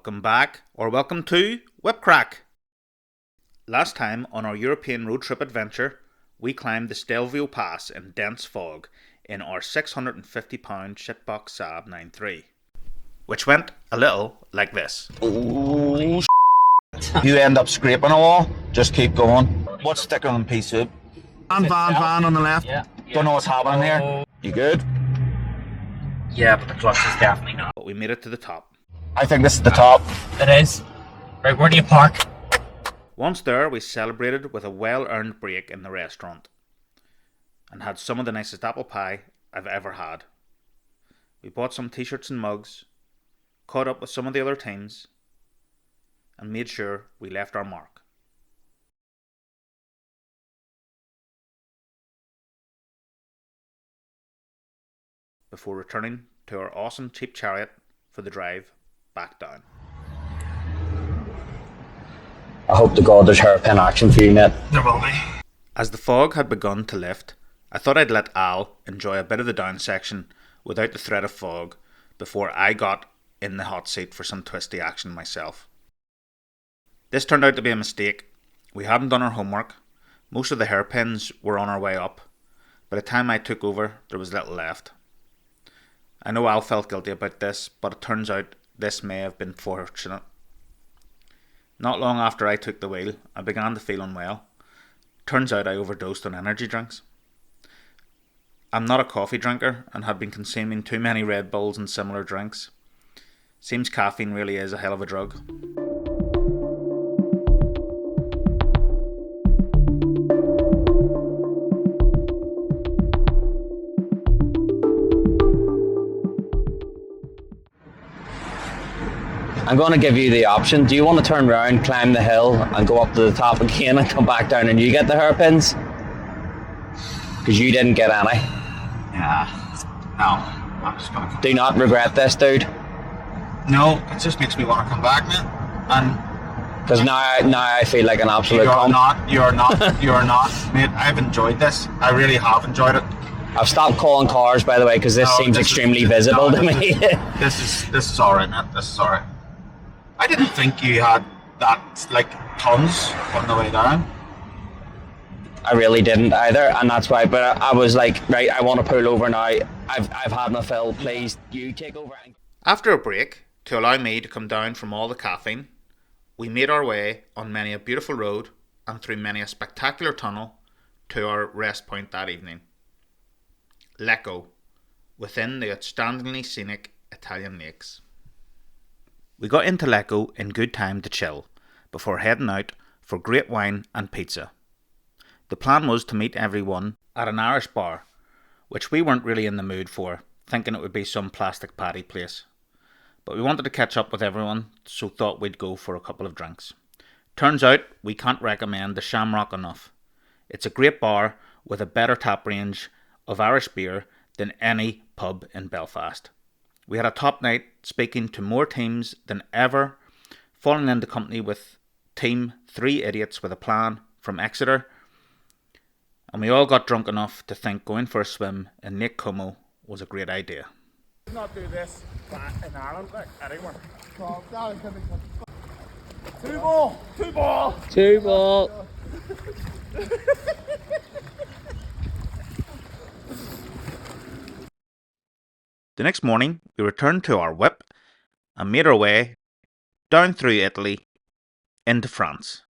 Welcome back, or welcome to Whip Crack. Last time on our European road trip adventure, we climbed the Stelvio Pass in dense fog in our £650 shitbox Saab 9.3, which went a little like this. Oh, you end up scraping a wall, just keep going. What's sticking on pea soup? Van on the left. Yeah. Don't know what's happening here. You good? Yeah, but the clutch is definitely not. But we made it to the top. I think this is the top. It is. Right, where do you park? Once there, we celebrated with a well-earned break in the restaurant and had some of the nicest apple pie I've ever had. We bought some t-shirts and mugs, caught up with some of the other teams, and made sure we left our mark. Before returning to our awesome cheap chariot for the drive back down. I hope to God there's hairpin action for you, mate. There will be. As the fog had begun to lift, I thought I'd let Al enjoy a bit of the down section without the threat of fog before I got in the hot seat for some twisty action myself. This turned out to be a mistake. We hadn't done our homework. Most of the hairpins were on our way up. By the time I took over, there was little left. I know Al felt guilty about this, but it turns out this may have been fortunate. Not long after I took the wheel, I began to feel unwell. Turns out I overdosed on energy drinks. I'm not a coffee drinker and had been consuming too many Red Bulls and similar drinks. Seems caffeine really is a hell of a drug. I'm going to give you the option. Do you want to turn around, climb the hill, and go up to the top again and come back down and you get the hairpins? Because you didn't get any. Yeah. No. I'm just gonna. Do not regret this, dude. No, it just makes me want to come back, man. And Because now I feel like an absolute you're cunt. not, mate. I've enjoyed this. I really have enjoyed it. I've stopped calling cars, by the way, because this No, seems this is- extremely visible no, to me. This is alright, man. This is alright. I didn't think you had that, like, tons on the way down. I really didn't either, and that's why. But I was like, right, I want to pull over now. I've had my fill. Please, you take over. After a break, to allow me to come down from all the caffeine, we made our way on many a beautiful road and through many a spectacular tunnel to our rest point that evening. Lecco, within the outstandingly scenic Italian lakes. We got into Lecco in good time to chill before heading out for great wine and pizza. The plan was to meet everyone at an Irish bar, which we weren't really in the mood for, thinking it would be some plastic patty place. But we wanted to catch up with everyone, so thought we'd go for a couple of drinks. Turns out we can't recommend the Shamrock enough. It's a great bar with a better tap range of Irish beer than any pub in Belfast. We had a top night, speaking to more teams than ever, falling into company with team 3 Idiots with a Plan from Exeter, and we all got drunk enough to think going for a swim in Lake Como was a great idea. Not do this in Ireland, like anywhere. Two ball. Two ball. The next morning, we returned to our whip and made our way down through Italy into France.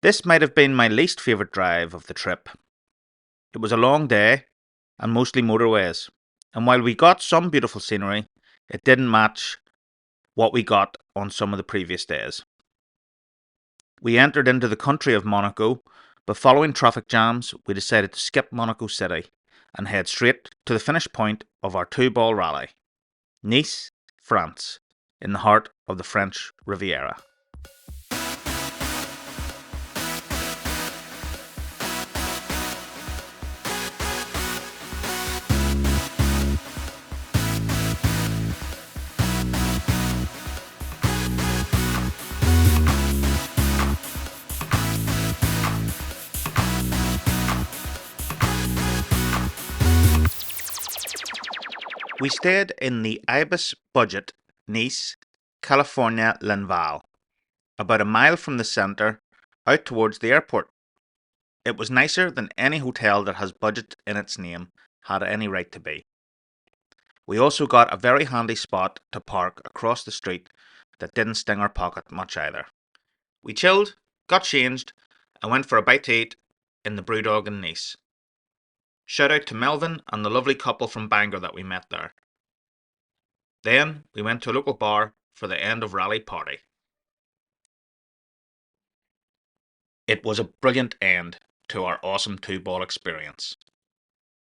This might have been my least favourite drive of the trip. It was a long day and mostly motorways, and while we got some beautiful scenery, it didn't match what we got on some of the previous days. We entered into the country of Monaco, but following traffic jams, we decided to skip Monaco City and head straight to the finish point of our 2-ball rally, Nice, France, in the heart of the French Riviera. We stayed in the Ibis Budget Nice California Linval, about a mile from the centre, out towards the airport. It was nicer than any hotel that has budget in its name had any right to be. We also got a very handy spot to park across the street that didn't sting our pocket much either. We chilled, got changed, and went for a bite to eat in the Brewdog in Nice. Shout out to Melvin and the lovely couple from Bangor that we met there. Then we went to a local bar for the end of rally party. It was a brilliant end to our awesome 2-ball experience.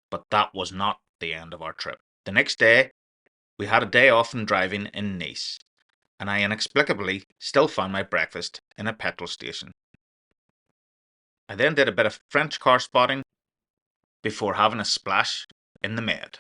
But that was not the end of our trip. The next day, we had a day off from driving in Nice, and I inexplicably still found my breakfast in a petrol station. I then did a bit of French car spotting before having a splash in the Med.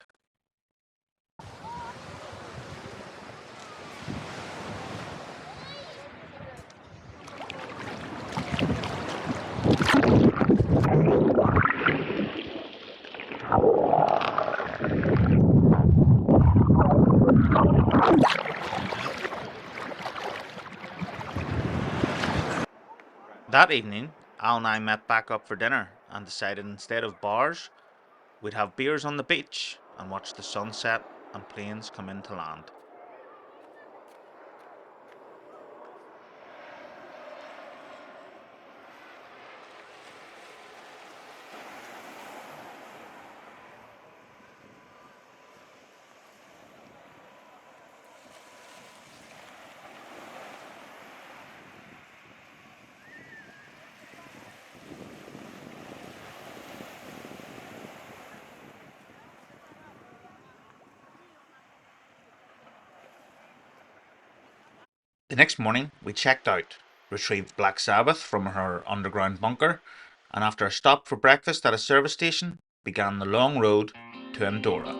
That evening, Al and I met back up for dinner and decided instead of bars, we'd have beers on the beach and watch the sunset and planes come into land. The next morning, we checked out, retrieved Black Saabath from her underground bunker, and after a stop for breakfast at a service station, began the long road to Andorra.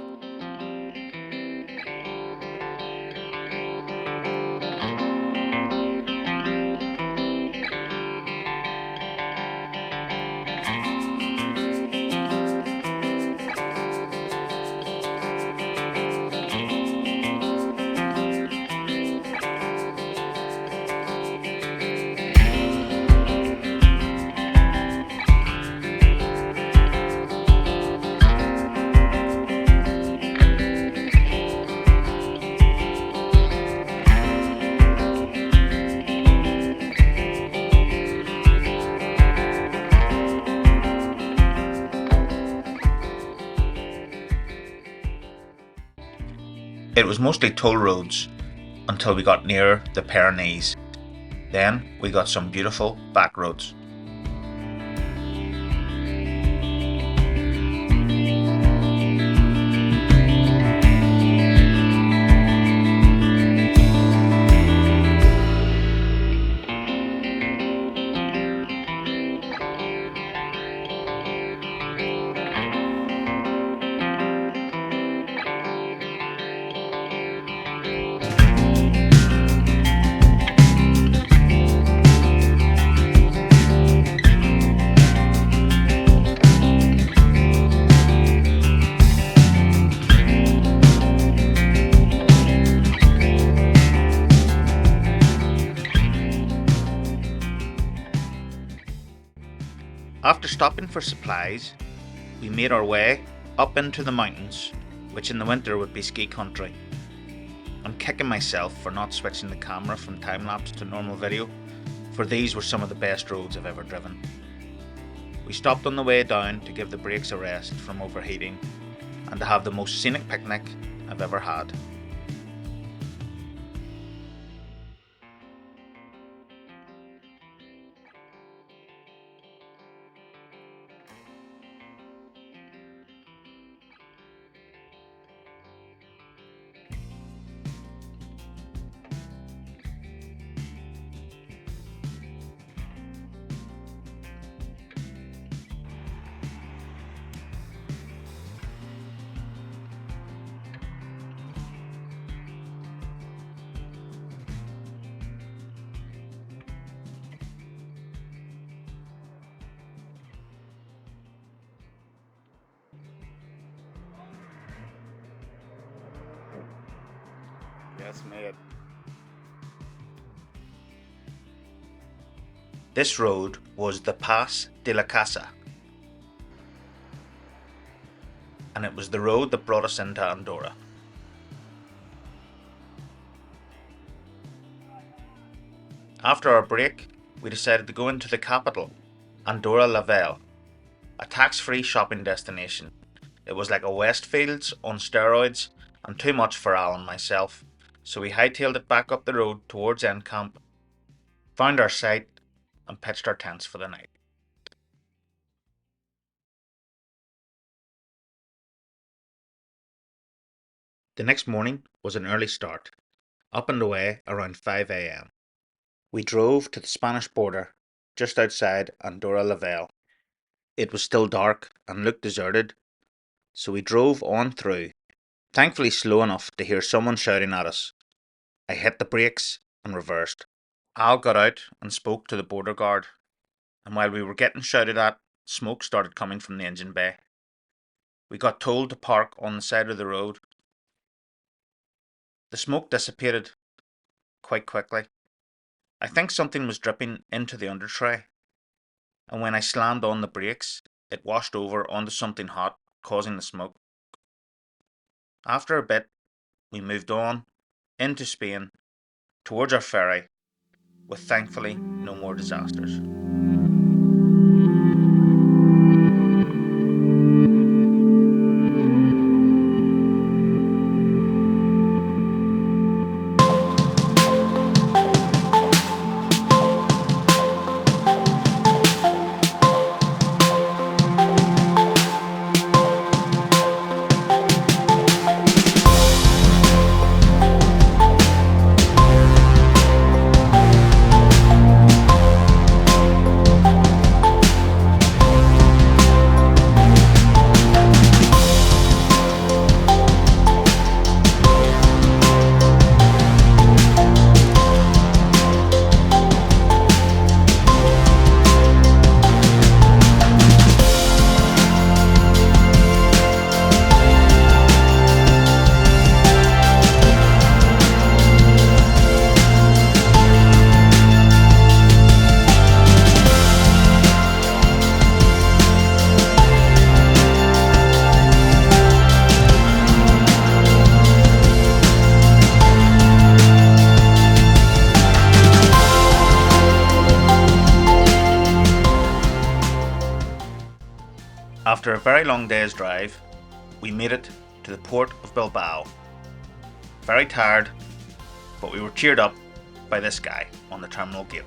It was mostly toll roads until we got near the Pyrenees. Then we got some beautiful back roads. After stopping for supplies, we made our way up into the mountains, which in the winter would be ski country. I'm kicking myself for not switching the camera from time-lapse to normal video, for these were some of the best roads I've ever driven. We stopped on the way down to give the brakes a rest from overheating and to have the most scenic picnic I've ever had. Yes, mate. This road was the Pass de la Casa, and it was the road that brought us into Andorra. After our break, we decided to go into the capital, Andorra la Vella, a tax-free shopping destination. It was like a Westfields on steroids and too much for Al and myself, so we hightailed it back up the road towards End Camp, found our site and pitched our tents for the night. The next morning was an early start, up and away around 5 a.m. We drove to the Spanish border, just outside Andorra la Vella. It was still dark and looked deserted, so we drove on through, thankfully slow enough to hear someone shouting at us. I hit the brakes and reversed. Al got out and spoke to the border guard, and while we were getting shouted at, smoke started coming from the engine bay. We got told to park on the side of the road. The smoke dissipated quite quickly. I think something was dripping into the undertray, and when I slammed on the brakes, it washed over onto something hot, causing the smoke. After a bit, we moved on into Spain towards our ferry, with thankfully no more disasters. After a very long day's drive, we made it to the port of Bilbao. Very tired, but we were cheered up by this guy on the terminal gate.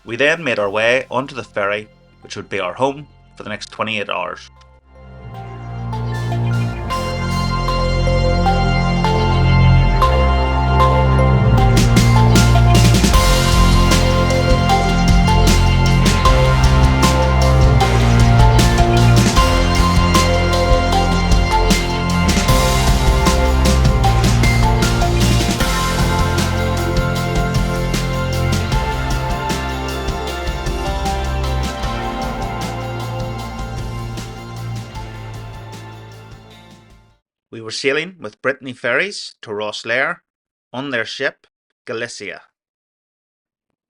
We then made our way onto the ferry, which would be our home for the next 28 hours. We were sailing with Brittany Ferries to Rosslare on their ship, Galicia.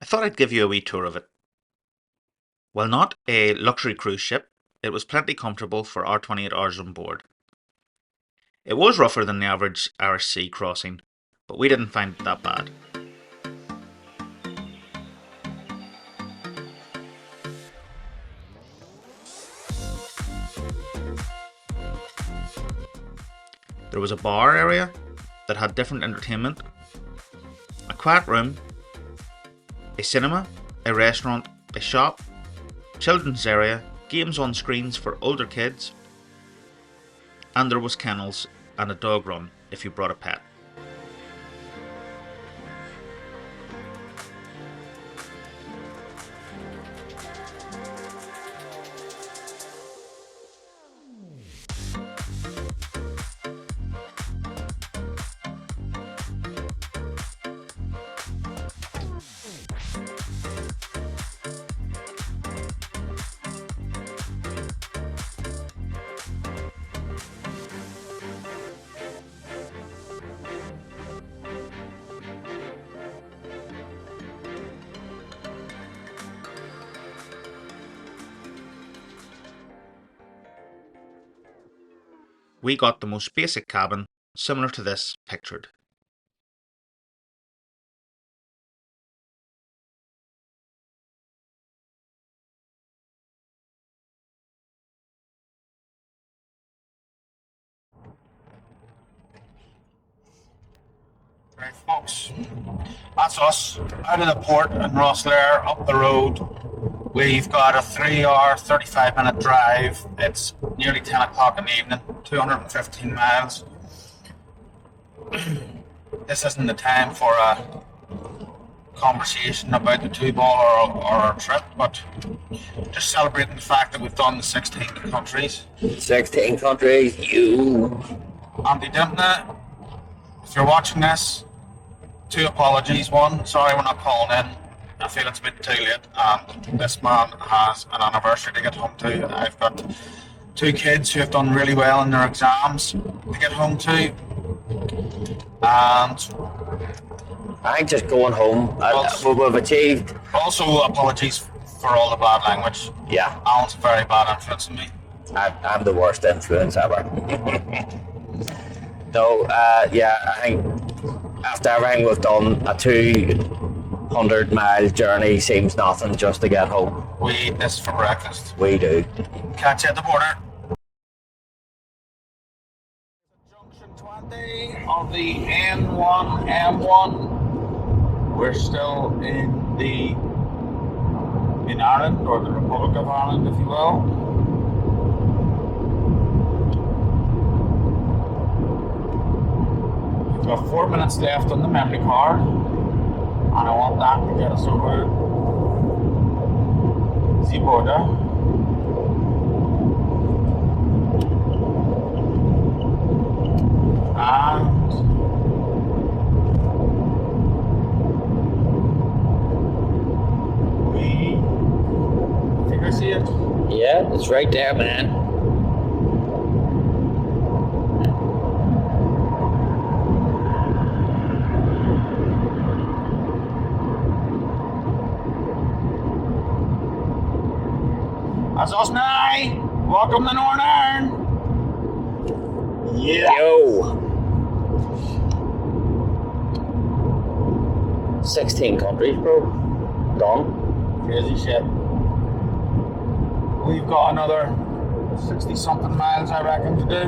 I thought I'd give you a wee tour of it. While not a luxury cruise ship, it was plenty comfortable for our 28 hours on board. It was rougher than the average Irish Sea crossing, but we didn't find it that bad. There was a bar area that had different entertainment, a quiet room, a cinema, a restaurant, a shop, children's area, games on screens for older kids, and there was kennels and a dog run if you brought a pet. we got the most basic cabin, similar to this pictured. Right, folks, that's us out of the port in Rosslare, up the road. We've got a 3-hour, 35-minute drive. It's nearly 10 o'clock in the evening, 215 miles. This isn't the time for a conversation about the 2-ball or our trip, but just celebrating the fact that we've done the 16 countries. 16 countries, you. Andy Dimpna, if you're watching this, 2 apologies. 1, sorry we're not calling in. I feel it's a bit too late, and this man has an anniversary to get home to. I've got 2 kids who have done really well in their exams to get home to, and I think just going home, we've achieved. also apologies for all the bad language. Yeah, Alan's a very bad influence on me. I'm the worst influence ever. No, yeah, I think after everything we've done, a 200-mile journey seems nothing just to get home. We eat this for breakfast. We do. Catch you at the border. Junction 20 of the N1 M1. We're still in Ireland, or the Republic of Ireland, if you will. We've got 4 minutes left on the memory card, and I want that to get us over the border. And I think I see it. Yeah, it's right there, man. That's us now. Welcome to Northern Ireland. Yeah. Yo. 16 countries, bro. Done. Crazy shit. We've got another 60 something miles, I reckon, to do.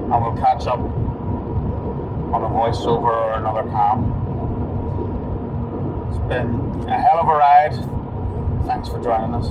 And we'll catch up on a voiceover or another cam. It's been a hell of a ride. Thanks for joining us.